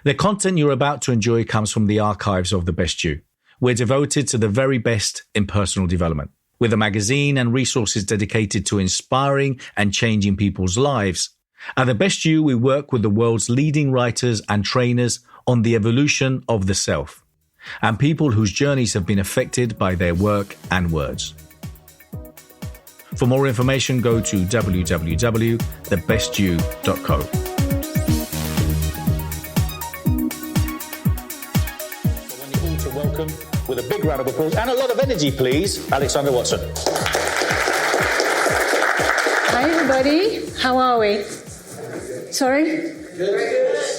The content you're about to enjoy comes from the archives of The Best You. We're devoted to the very best in personal development, with a magazine and resources dedicated to inspiring and changing people's lives. At The Best You, we work with the world's leading writers and trainers on the evolution of the self, and people whose journeys have been affected by their work and words. For more information, go to www.thebestyou.co. Welcome, with a big round of applause and a lot of energy, please, Alexandra Watson. Hi, everybody. How are we? Sorry?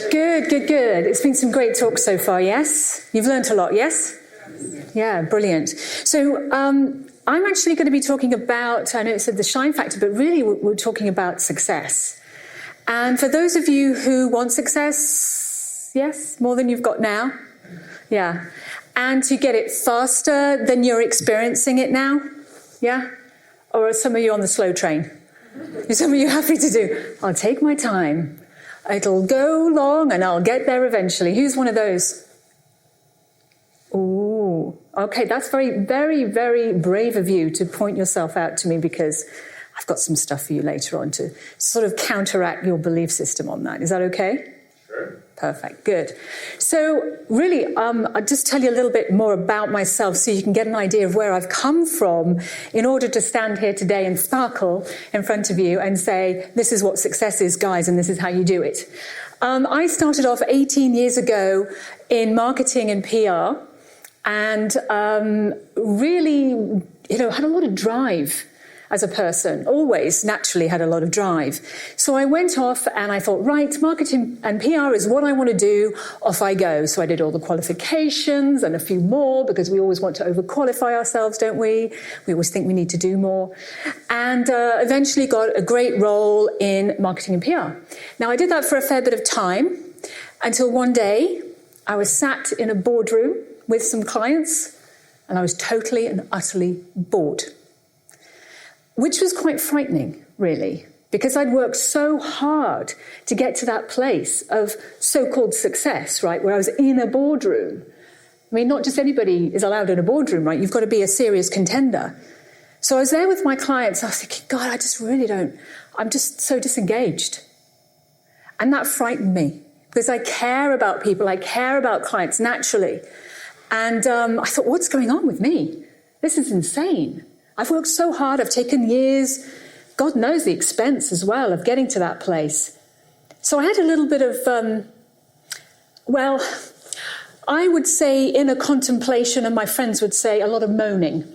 Good. It's been some great talks so far, yes? You've learnt a lot, yes? Yeah, brilliant. So I'm actually going to be talking about, I know it said the shine factor, but really we're talking about success. And for those of you who want success, yes, more than you've got now? Yeah. And to get it faster than you're experiencing it now? Yeah? Or are some of you on the slow train? Are some of you happy to do, I'll take my time. It'll go long and I'll get there eventually. Who's one of those? Ooh, okay, that's very, very, very brave of you to point yourself out to me, because I've got some stuff for you later on to sort of counteract your belief system on that. Is that okay? Sure. Perfect, good. So really, I'll just tell you a little bit more about myself so you can get an idea of where I've come from in order to stand here today and sparkle in front of you and say, this is what success is, guys, and this is how you do it. I started off 18 years ago in marketing and PR and really, had a lot of drive as a person, always naturally had a lot of drive. So I went off and I thought, right, marketing and PR is what I want to do. Off I go. So I did all the qualifications and a few more, because we always want to overqualify ourselves, don't we? We always think we need to do more. And eventually got a great role in marketing and PR. Now, I did that for a fair bit of time until one day I was sat in a boardroom with some clients and I was totally and utterly bored. Which was quite frightening, really, because I'd worked so hard to get to that place of so-called success, right, where I was in a boardroom. I mean, not just anybody is allowed in a boardroom, right? You've got to be a serious contender. So I was there with my clients. I was thinking, God, I'm just so disengaged. And that frightened me, because I care about people. I care about clients naturally. And I thought, what's going on with me? This is insane. I've worked so hard, I've taken years, God knows the expense as well of getting to that place. So I had a little bit of, I would say inner contemplation, and my friends would say a lot of moaning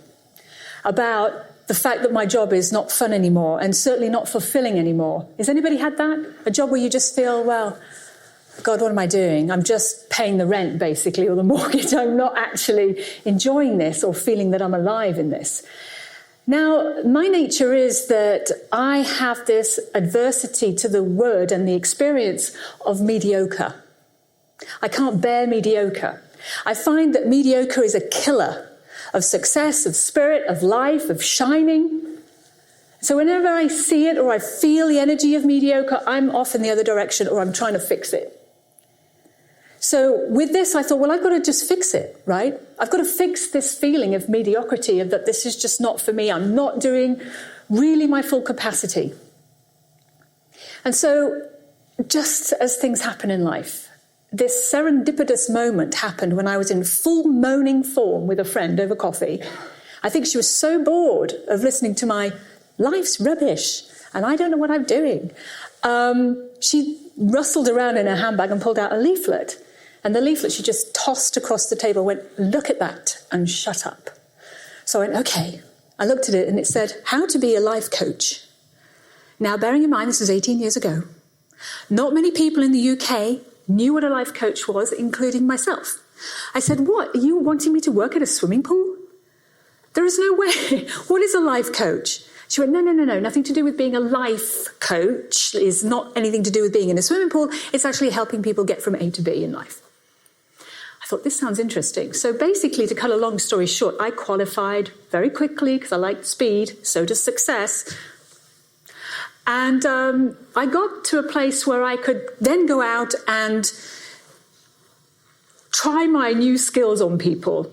about the fact that my job is not fun anymore and certainly not fulfilling anymore. Has anybody had that? A job where you just feel, well, God, what am I doing? I'm just paying the rent, basically, or the mortgage. I'm not actually enjoying this or feeling that I'm alive in this. Now, my nature is that I have this adversity to the word and the experience of mediocre. I can't bear mediocre. I find that mediocre is a killer of success, of spirit, of life, of shining. So whenever I see it or I feel the energy of mediocre, I'm off in the other direction or I'm trying to fix it. So with this, I thought, well, I've got to just fix it, right? I've got to fix this feeling of mediocrity, of that this is just not for me. I'm not doing really my full capacity. And so just as things happen in life, this serendipitous moment happened when I was in full moaning form with a friend over coffee. I think she was so bored of listening to my life's rubbish and I don't know what I'm doing. She rustled around in her handbag and pulled out a leaflet. And the leaflet she just tossed across the table, went, look at that, and shut up. So I went, okay. I looked at it and it said, how to be a life coach. Now, bearing in mind, this was 18 years ago. Not many people in the UK knew what a life coach was, including myself. I said, what, are you wanting me to work at a swimming pool? There is no way. What is a life coach? She went, no, nothing to do with being a life coach. Is not anything to do with being in a swimming pool. It's actually helping people get from A to B in life. I thought, this sounds interesting. So basically, to cut a long story short, I qualified very quickly because I liked speed. So does success. And I got to a place where I could then go out and try my new skills on people,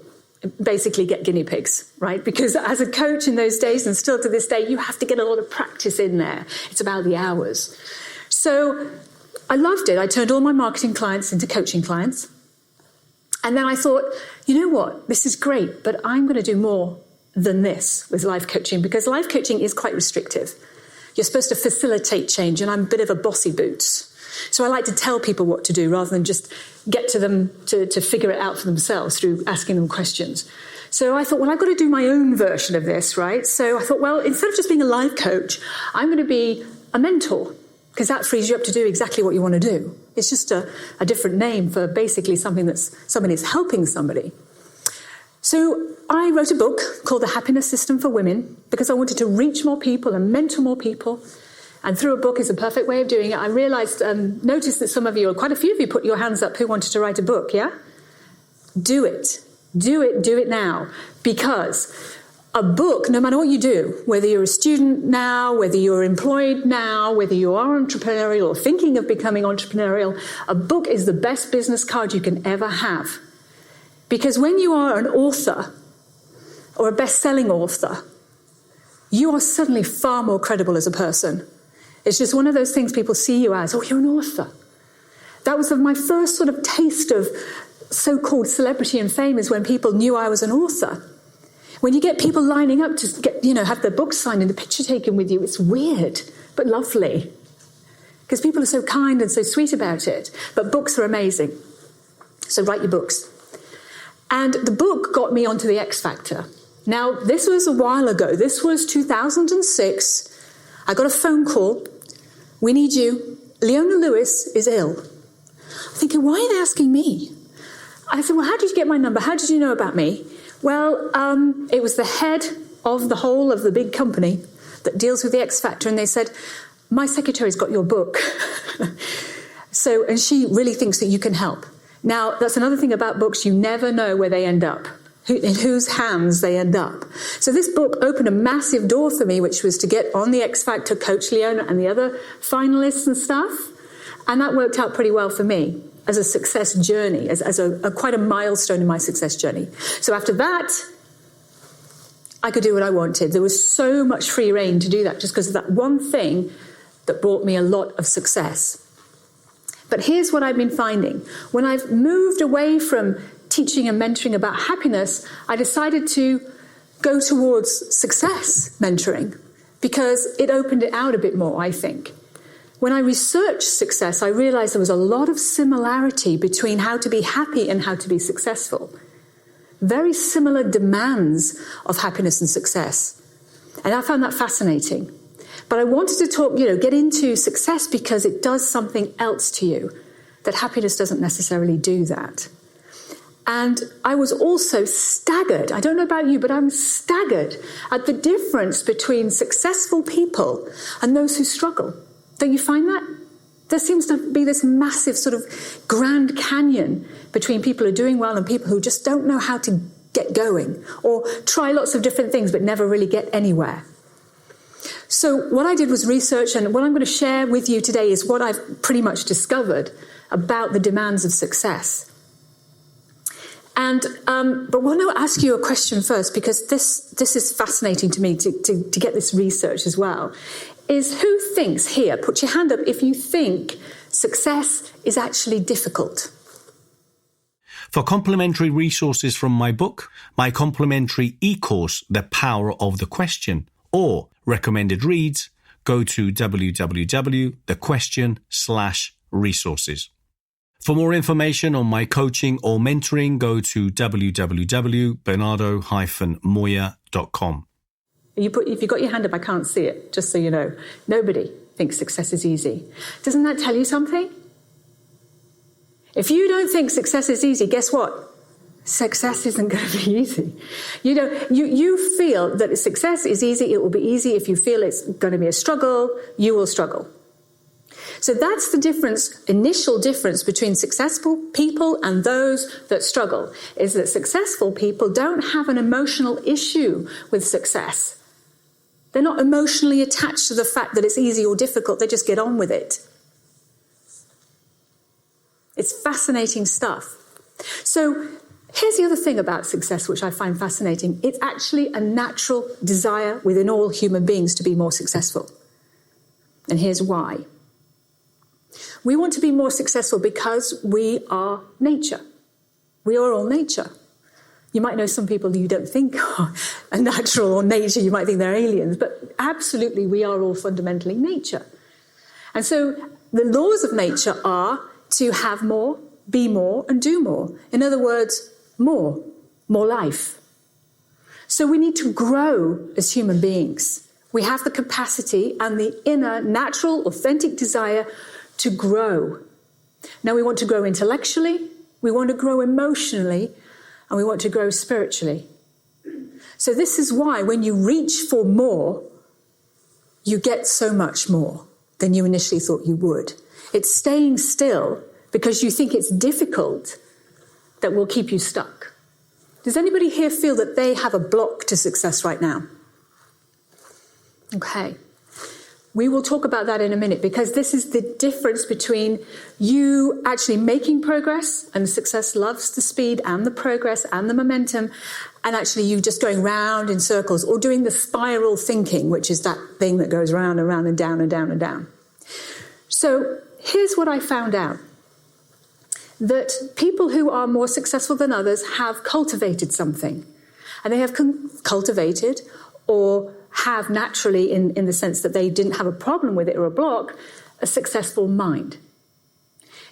basically get guinea pigs, right? Because as a coach in those days, and still to this day, you have to get a lot of practice in there. It's about the hours. So I loved it. I turned all my marketing clients into coaching clients. And then I thought, you know what? This is great, but I'm going to do more than this with life coaching, because life coaching is quite restrictive. You're supposed to facilitate change, and I'm a bit of a bossy boots. So I like to tell people what to do rather than just get to them to figure it out for themselves through asking them questions. So I thought, well, I've got to do my own version of this, right? So I thought, well, instead of just being a life coach, I'm going to be a mentor, because that frees you up to do exactly what you want to do. It's just a different name for basically something that's somebody is helping somebody. So I wrote a book called The Happiness System for Women, because I wanted to reach more people and mentor more people. And through a book is a perfect way of doing it. I realized, noticed that some of you, or quite a few of you, put your hands up who wanted to write a book, yeah? Do it. Do it now. Because a book, no matter what you do, whether you're a student now, whether you're employed now, whether you are entrepreneurial or thinking of becoming entrepreneurial, a book is the best business card you can ever have. Because when you are an author, or a best-selling author, you are suddenly far more credible as a person. It's just one of those things people see you as, oh, you're an author. That was my first sort of taste of so-called celebrity and fame, is when people knew I was an author. When you get people lining up to get, have their books signed and the picture taken with you, it's weird, but lovely. Because people are so kind and so sweet about it. But books are amazing. So write your books. And the book got me onto the X Factor. Now, this was a while ago. This was 2006. I got a phone call. We need you. Leona Lewis is ill. I'm thinking, why are they asking me? I said, well, how did you get my number? How did you know about me? Well, it was the head of the whole of the big company that deals with the X Factor. And they said, my secretary's got your book. And she really thinks that you can help. Now, that's another thing about books. You never know where they end up, in whose hands they end up. So this book opened a massive door for me, which was to get on the X Factor, coach Leona and the other finalists and stuff. And that worked out pretty well for me as a success journey, as quite a milestone in my success journey. So after that, I could do what I wanted. There was so much free reign to do that, just because of that one thing that brought me a lot of success. But here's what I've been finding. When I've moved away from teaching and mentoring about happiness, I decided to go towards success mentoring, because it opened it out a bit more, I think. When I researched success, I realized there was a lot of similarity between how to be happy and how to be successful. Very similar demands of happiness and success. And I found that fascinating. But I wanted to talk, get into success because it does something else to you, that happiness doesn't necessarily do that. And I was also staggered. I don't know about you, but I'm staggered at the difference between successful people and those who struggle. Don't you find that? There seems to be this massive sort of Grand Canyon between people who are doing well and people who just don't know how to get going, or try lots of different things but never really get anywhere. So what I did was research, and what I'm going to share with you today is what I've pretty much discovered about the demands of success. And but I want to ask you a question first, because this is fascinating to me to get this research as well. Is who thinks here, put your hand up if you think success is actually difficult. For complimentary resources from my book, my complimentary e-course, The Power of the Question, or recommended reads, go to www.thequestion.com/resources. For more information on my coaching or mentoring, go to www.bernardo-moya.com. If you got your hand up, I can't see it, just so you know. Nobody thinks success is easy. Doesn't that tell you something? If you don't think success is easy, guess what? Success isn't going to be easy. You feel that success is easy, it will be easy. If you feel it's going to be a struggle, you will struggle. So that's the initial difference between successful people and those that struggle, is that successful people don't have an emotional issue with success. They're not emotionally attached to the fact that it's easy or difficult. They just get on with it. It's fascinating stuff. So here's the other thing about success, which I find fascinating. It's actually a natural desire within all human beings to be more successful. And here's why. We want to be more successful because we are nature. We are all nature. You might know some people you don't think are natural or nature. You might think they're aliens. But absolutely, we are all fundamentally nature. And so the laws of nature are to have more, be more, and do more. In other words, more life. So we need to grow as human beings. We have the capacity and the inner, natural, authentic desire to grow. Now we want to grow intellectually, we want to grow emotionally, and we want to grow spiritually. So this is why when you reach for more, you get so much more than you initially thought you would. It's staying still because you think it's difficult that will keep you stuck. Does anybody here feel that they have a block to success right now? Okay. We will talk about that in a minute, because this is the difference between you actually making progress, and success loves the speed and the progress and the momentum, and actually you just going round in circles or doing the spiral thinking, which is that thing that goes round and round and down and down and down. So here's what I found out. That people who are more successful than others have cultivated something. And they have cultivated or have naturally, in the sense that they didn't have a problem with it or a block, a successful mind.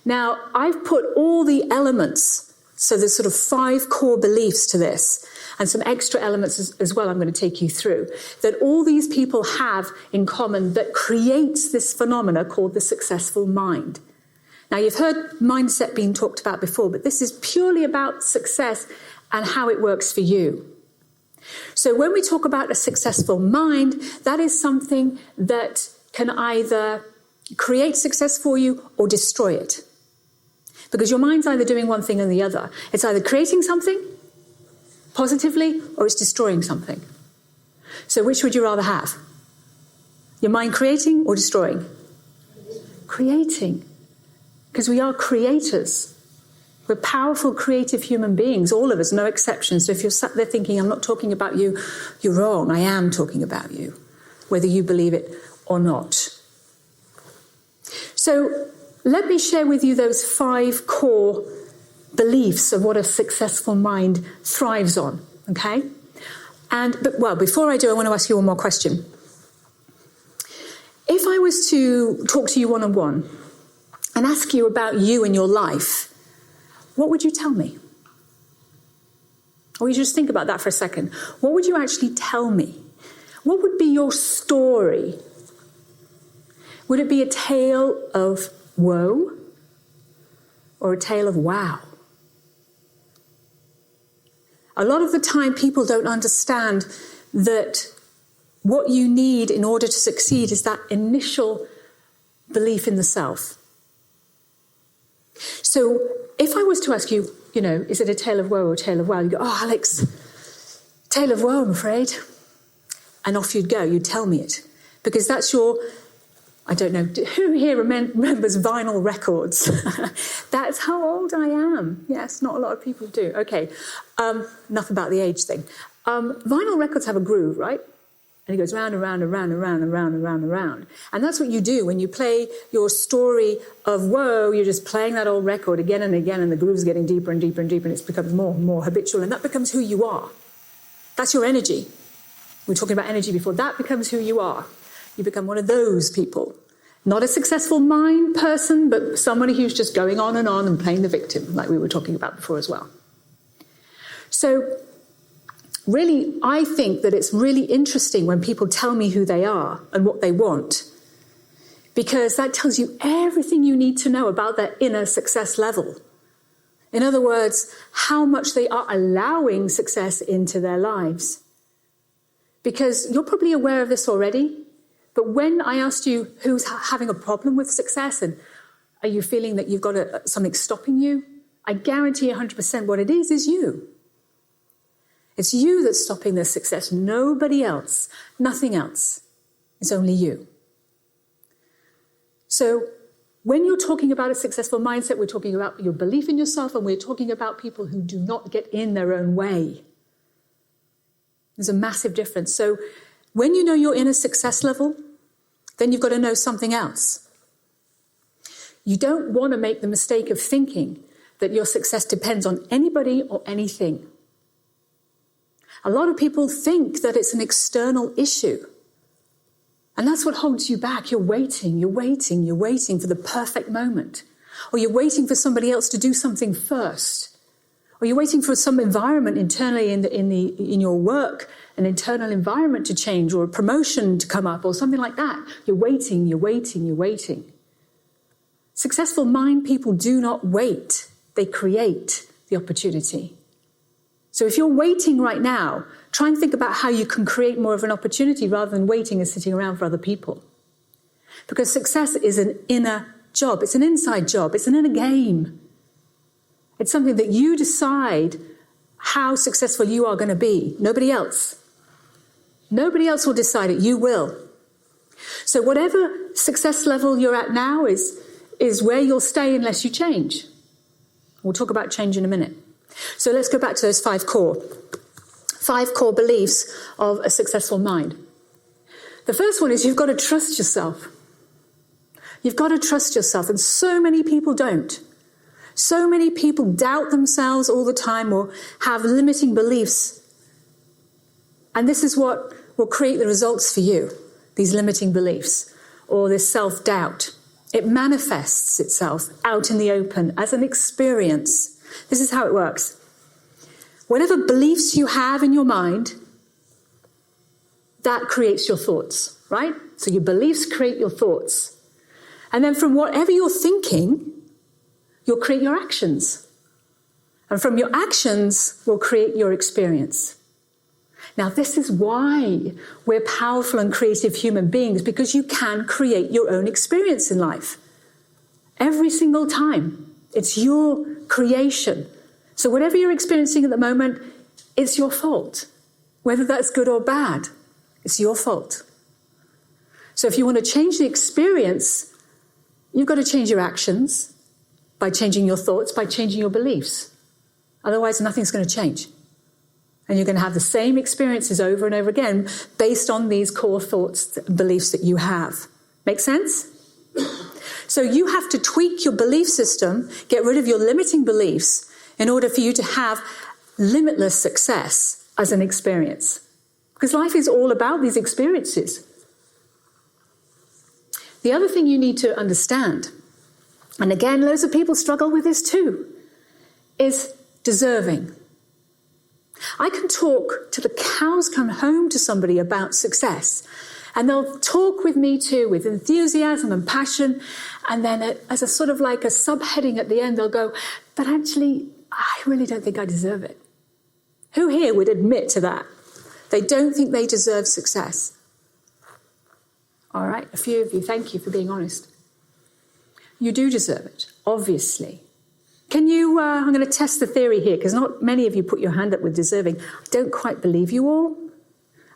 Now, I've put all the elements, so there's sort of 5 core beliefs to this, and some extra elements as well I'm going to take you through, that all these people have in common that creates this phenomena called the successful mind. Now, you've heard mindset being talked about before, but this is purely about success and how it works for you. So when we talk about a successful mind, that is something that can either create success for you or destroy it. Because your mind's either doing one thing or the other. It's either creating something positively or it's destroying something. So which would you rather have? Your mind creating or destroying? Creating. Because we are creators. We're powerful, creative human beings, all of us, no exception. So if you're sat there thinking, I'm not talking about you, you're wrong. I am talking about you, whether you believe it or not. So let me share with you those 5 core beliefs of what a successful mind thrives on, okay? But before I do, I want to ask you one more question. If I was to talk to you one-on-one and ask you about you and your life, what would you tell me? Or you just think about that for a second. What would you actually tell me? What would be your story? Would it be a tale of woe or a tale of wow? A lot of the time people don't understand that what you need in order to succeed is that initial belief in the self. So if I was to ask you, is it a tale of woe or a tale of wow? You go, oh, Alex, tale of woe, I'm afraid. And off you'd go. You'd tell me it. Because that's your, I don't know, who here remembers vinyl records? That's how old I am. Yes, not a lot of people do. Okay, enough about the age thing. Vinyl records have a groove, right? And it goes round and round and round and round and round and round and round. And that's what you do when you play your story of woe. You're just playing that old record again and again, and the groove's getting deeper and deeper and deeper, and it becomes more and more habitual, and that becomes who you are. That's your energy. We were talking about energy before. That becomes who you are. You become one of those people. Not a successful mind person, but somebody who's just going on and playing the victim, like we were talking about before as well. So really, I think that it's really interesting when people tell me who they are and what they want, because that tells you everything you need to know about their inner success level. In other words, how much they are allowing success into their lives. Because you're probably aware of this already, but when I asked you who's having a problem with success and are you feeling that you've got something stopping you, I guarantee 100% what it is you. It's you that's stopping their success, nobody else, nothing else. It's only you. So When you're talking about a successful mindset, we're talking about your belief in yourself, and we're talking about people who do not get in their own way. There's a massive difference. So when you know you're in a success level, then you've got to know something else. You don't want to make the mistake of thinking that your success depends on anybody or anything. A lot of people think that it's an external issue. And that's what holds you back. You're waiting for the perfect moment. Or you're waiting for somebody else to do something first. Or you're waiting for some environment internally in your work, an internal environment to change, or a promotion to come up, or something like that. You're waiting. Successful mind people do not wait. They create the opportunity. So if you're waiting right now, try and think about how you can create more of an opportunity rather than waiting and sitting around for other people. Because success is an inner job. It's an inside job. It's an inner game. It's something that you decide how successful you are going to be. Nobody else. Nobody else will decide it. You will. So whatever success level you're at now is where you'll stay unless you change. We'll talk about change in a minute. So let's go back to those 5 core beliefs of a successful mind. The first one is you've got to trust yourself. You've got to trust yourself, and so many people don't. So many people doubt themselves all the time or have limiting beliefs. And this is what will create the results for you, these limiting beliefs or this self-doubt. It manifests itself out in the open as an experience. This is how it works. Whatever beliefs you have in your mind, that creates your thoughts, right? So your beliefs create your thoughts. And then from whatever you're thinking, you'll create your actions. And from your actions will create your experience. Now, this is why we're powerful and creative human beings, because you can create your own experience in life. Every single time. It's your creation. So whatever you're experiencing at the moment, it's your fault. Whether that's good or bad, it's your fault. So if you want to change the experience, you've got to change your actions by changing your thoughts, by changing your beliefs. Otherwise, nothing's going to change. And you're going to have the same experiences over and over again based on these core thoughts and beliefs that you have. Make sense? So you have to tweak your belief system, get rid of your limiting beliefs in order for you to have limitless success as an experience. Because life is all about these experiences. The other thing you need to understand, and again, loads of people struggle with this too, is deserving. I can talk till the cows come home to somebody about success, and they'll talk with me too with enthusiasm and passion, and then as a sort of like a subheading at the end, they'll go, but actually, I really don't think I deserve it. Who here would admit to that? They don't think they deserve success. All right, a few of you, thank you for being honest. You do deserve it, obviously. Can you, I'm going to test the theory here, because not many of you put your hand up with deserving. I don't quite believe you all.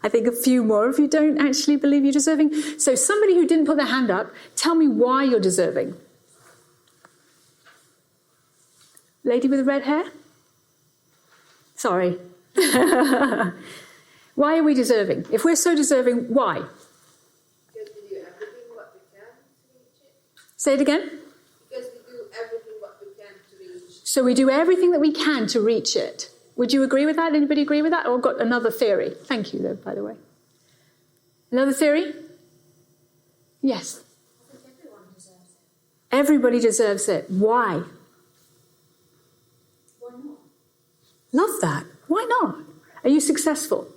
I think a few more of you don't actually believe you're deserving. So somebody who didn't put their hand up, tell me why you're deserving. Lady with the red hair? Sorry. Why are we deserving? If we're so deserving, why? Because we do everything what we can to reach it. Say it again? Because we do everything what we can to reach it. So we do everything that we can to reach it. Would you agree with that? Anybody agree with that? Or I've got another theory. Thank you, though, by the way. Another theory? Yes. I think everyone deserves it. Everybody deserves it. Why? Why not? Love that. Why not? Are you successful?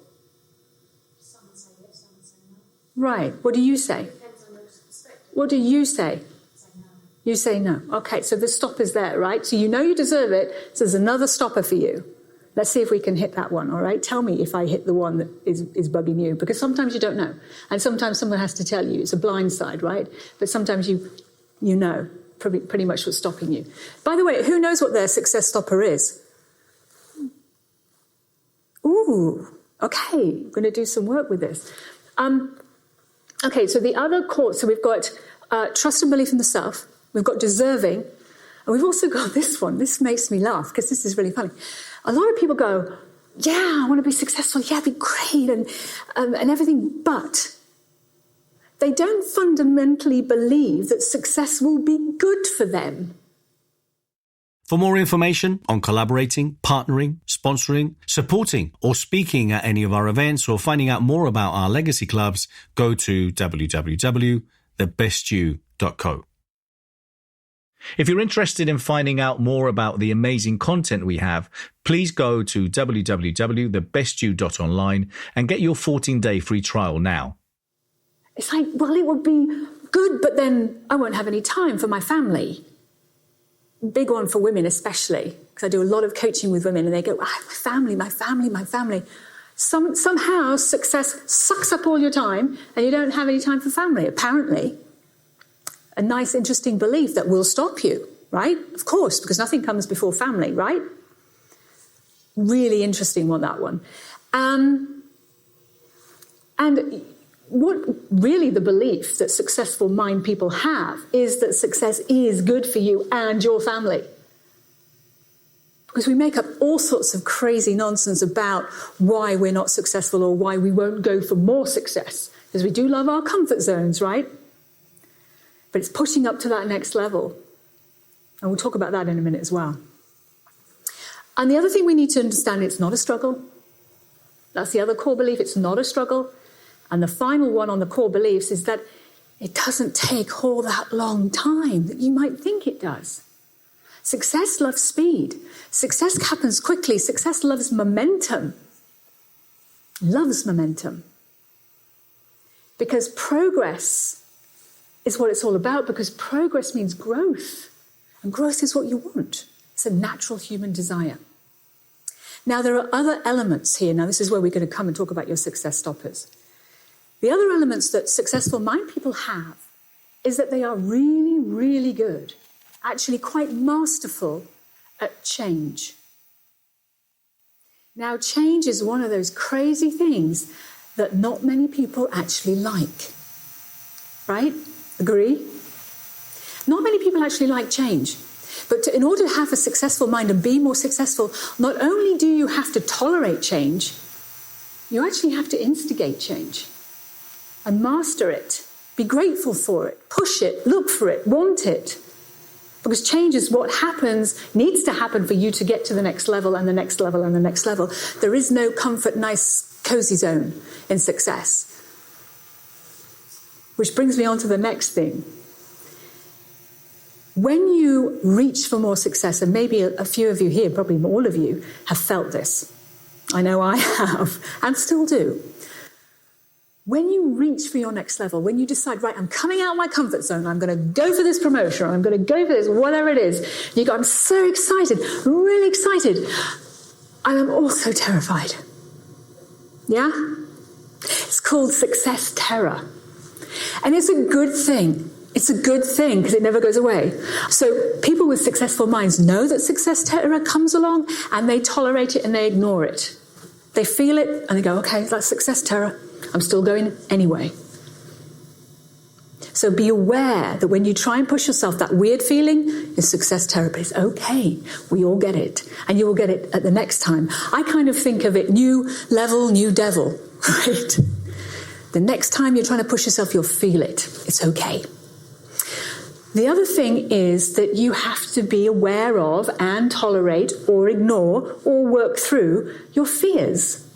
Some would say yes, some would say no. Right. What do you say? Depends on your perspective. What do you say? Say no. You say no. Okay, so the stopper's there, right? So you know you deserve it, so there's another stopper for you. Let's see if we can hit that one, all right? Tell me if I hit the one that is bugging you, because sometimes you don't know. And sometimes someone has to tell you. It's a blind side, right? But sometimes you know pretty much what's stopping you. By the way, who knows what their success stopper is? Ooh, okay, I'm going to do some work with this. Okay, so the other core, so we've got trust and belief in the self. We've got deserving. And we've also got this one. This makes me laugh because this is really funny. A lot of people go, yeah, I want to be successful. Yeah, it'd be great and everything. But they don't fundamentally believe that success will be good for them. For more information on collaborating, partnering, sponsoring, supporting, or speaking at any of our events, or finding out more about our legacy clubs, go to www.thebestyou.co. If you're interested in finding out more about the amazing content we have, please go to www.thebestyou.online and get your 14-day free trial now. It's like, well, it would be good, but then I won't have any time for my family. Big one for women especially, because I do a lot of coaching with women and they go, my family. Somehow success sucks up all your time and you don't have any time for family, apparently. A nice, interesting belief that will stop you, right? Of course, because nothing comes before family, right? Really interesting one, that one. And what really the belief that successful mind people have is that success is good for you and your family. Because we make up all sorts of crazy nonsense about why we're not successful or why we won't go for more success. Because we do love our comfort zones, right? But it's pushing up to that next level. And we'll talk about that in a minute as well. And the other thing we need to understand, it's not a struggle. That's the other core belief, it's not a struggle. And the final one on the core beliefs is that it doesn't take all that long time that you might think it does. Success loves speed. Success happens quickly. Success loves momentum. Loves momentum. Because progress is what it's all about, because progress means growth. And growth is what you want. It's a natural human desire. Now, there are other elements here. Now, this is where we're going to come and talk about your success stoppers. The other elements that successful mind people have is that they are really, really good, actually quite masterful at change. Now, change is one of those crazy things that not many people actually like. Right? Agree? Not many people actually like change. But in order to have a successful mind and be more successful, not only do you have to tolerate change, you actually have to instigate change and master it. Be grateful for it, push it, look for it, want it. Because change is what happens, needs to happen for you to get to the next level and the next level and the next level. There is no comfort, nice, cozy zone in success. Which brings me on to the next thing. When you reach for more success, and maybe a few of you here, probably all of you, have felt this. I know I have, and still do. When you reach for your next level, when you decide, right, I'm coming out of my comfort zone, I'm going to go for this promotion, or I'm going to go for this, whatever it is, you go, I'm so excited, really excited, and I'm also terrified. Yeah? It's called success terror. And it's a good thing. It's a good thing because it never goes away. So people with successful minds know that success terror comes along and they tolerate it and they ignore it. They feel it and they go, okay, that's success terror. I'm still going anyway. So be aware that when you try and push yourself, that weird feeling is success terror, but it's okay. We all get it. And you will get it at the next time. I kind of think of it new level, new devil, right? The next time you're trying to push yourself, you'll feel it. It's okay. The other thing is that you have to be aware of and tolerate or ignore or work through your fears.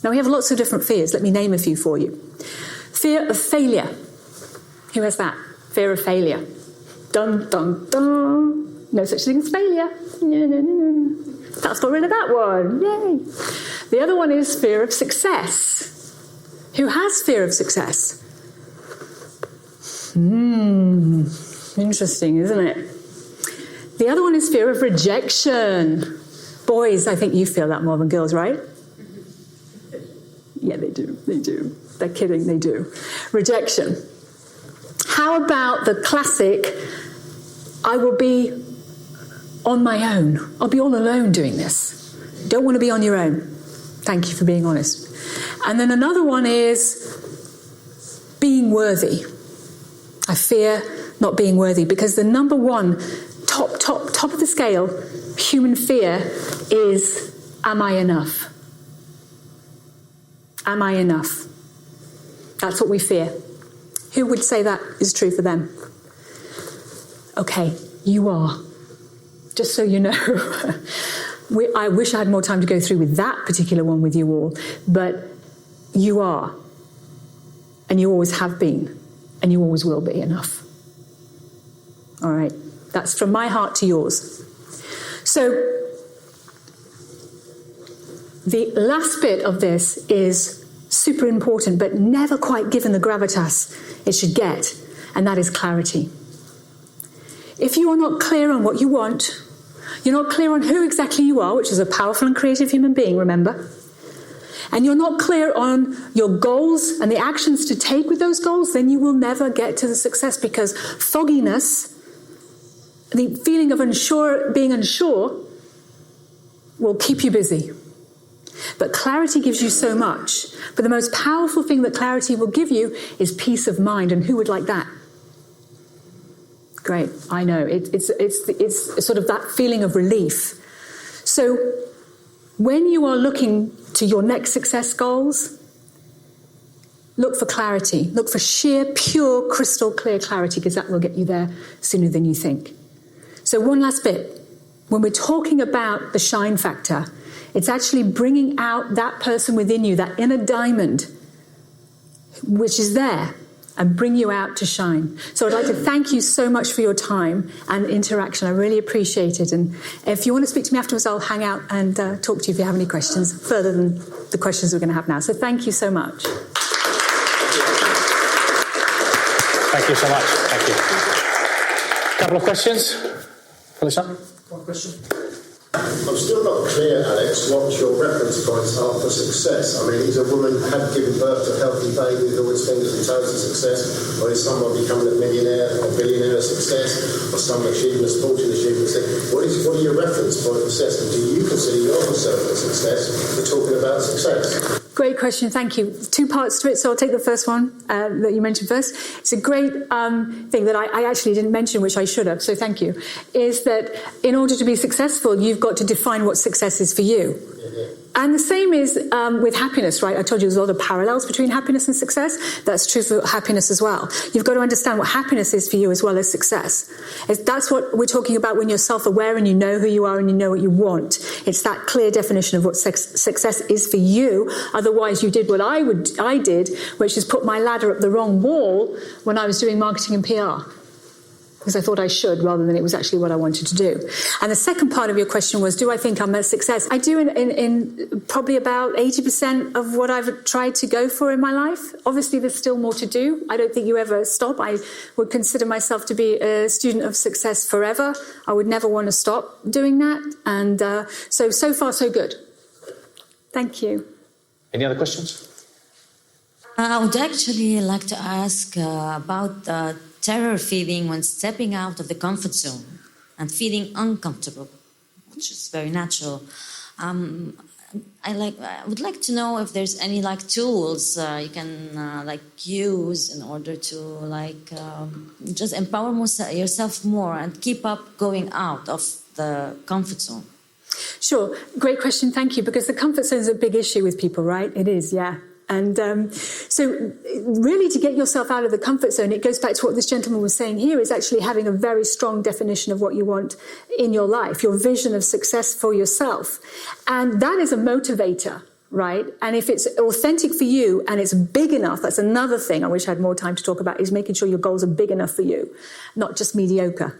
Now, we have lots of different fears. Let me name a few for you. Fear of failure. Who has that? Fear of failure. Dun, dun, dun. No such thing as failure. No. That's got rid of that one. Yay. The other one is fear of success. Who has fear of success? Interesting, isn't it? The other one is fear of rejection. Boys, I think you feel that more than girls, right? Yeah, they do. They do. They're kidding, they do. Rejection. How about the classic, I will be on my own. I'll be all alone doing this. Don't want to be on your own. Thank you for being honest. And then another one is being worthy. I fear not being worthy, because the number one, top of the scale, human fear is, am I enough? Am I enough? That's what we fear. Who would say that is true for them? Okay, you are. Just so you know. I wish I had more time to go through with that particular one with you all, but you are. And you always have been. And you always will be enough. All right. That's from my heart to yours. So, the last bit of this is super important, but never quite given the gravitas it should get, and that is clarity. If you are not clear on what you want, you're not clear on who exactly you are, which is a powerful and creative human being, remember, and you're not clear on your goals and the actions to take with those goals, then you will never get to the success, because fogginess, the feeling of being unsure, will keep you busy. But clarity gives you so much. But the most powerful thing that clarity will give you is peace of mind. And who would like that? Great, I know. It's sort of that feeling of relief. So when you are looking to your next success goals, look for clarity. Look for sheer, pure, crystal clear clarity, because that will get you there sooner than you think. So one last bit. When we're talking about the shine factor, it's actually bringing out that person within you, that inner diamond, which is there, and bring you out to shine. So I'd like to thank you so much for your time and interaction. I really appreciate it. And if you want to speak to me afterwards, I'll hang out and talk to you if you have any questions further than the questions we're going to have now. So thank you so much. Thank you so much. Thank you. Couple of questions? Alexandra? One question. I'm still not clear, Alex, what your reference points are for success. I mean, is a woman had given birth to a healthy baby with all its fingers and toes a success? Or is someone becoming a millionaire or billionaire a success? Or some achievement, sporting achievement? What are your reference point for success? And do you consider yourself a success for talking about success? Great question, thank you. Two parts to it, so I'll take the first one that you mentioned first. It's a great thing that I actually didn't mention, which I should have, so thank you, is that in order to be successful, you've got to define what success is for you. And the same is with happiness, right? I told you there's a lot of parallels between happiness and success. That's true for happiness as well. You've got to understand what happiness is for you as well as success. That's what we're talking about when you're self-aware and you know who you are and you know what you want. It's that clear definition of what success is for you. Otherwise, you did what I did, which is put my ladder up the wrong wall when I was doing marketing and PR. Because I thought I should, rather than it was actually what I wanted to do. And the second part of your question was, do I think I'm a success? I do in probably about 80% of what I've tried to go for in my life. Obviously, there's still more to do. I don't think you ever stop. I would consider myself to be a student of success forever. I would never want to stop doing that. And so far, so good. Thank you. Any other questions? I would actually like to ask about the terror feeling when stepping out of the comfort zone and feeling uncomfortable, which is very natural. I would like to know if there's any tools you can use in order to just empower yourself more and keep up going out of the comfort zone. Sure, great question, thank you, because the comfort zone is a big issue with people, right? It is, yeah. And so really to get yourself out of the comfort zone, it goes back to what this gentleman was saying here, is actually having a very strong definition of what you want in your life, your vision of success for yourself. And that is a motivator, right? And if it's authentic for you and it's big enough, that's another thing I wish I had more time to talk about, is making sure your goals are big enough for you, not just mediocre.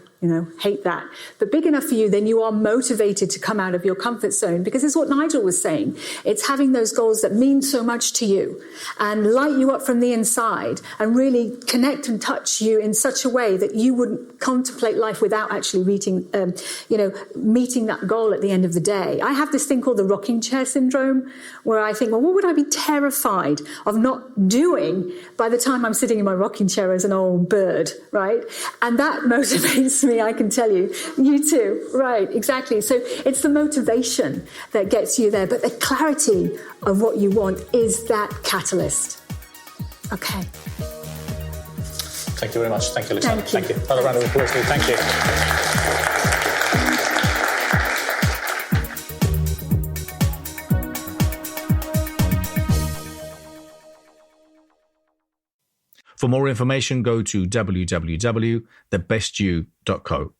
Hate that. But big enough for you, then you are motivated to come out of your comfort zone, because it's what Nigel was saying. It's having those goals that mean so much to you and light you up from the inside and really connect and touch you in such a way that you wouldn't contemplate life without actually meeting that goal at the end of the day. I have this thing called the rocking chair syndrome, where I think, well, what would I be terrified of not doing by the time I'm sitting in my rocking chair as an old bird, right? And that motivates me, I can tell you. You too. Right, exactly. So it's the motivation that gets you there, but the clarity of what you want is that catalyst. Okay. Thank you very much. Thank you, Alexandra. Thank you. Another round of applause, please. Thank you. For more information, go to www.thebestyou.co.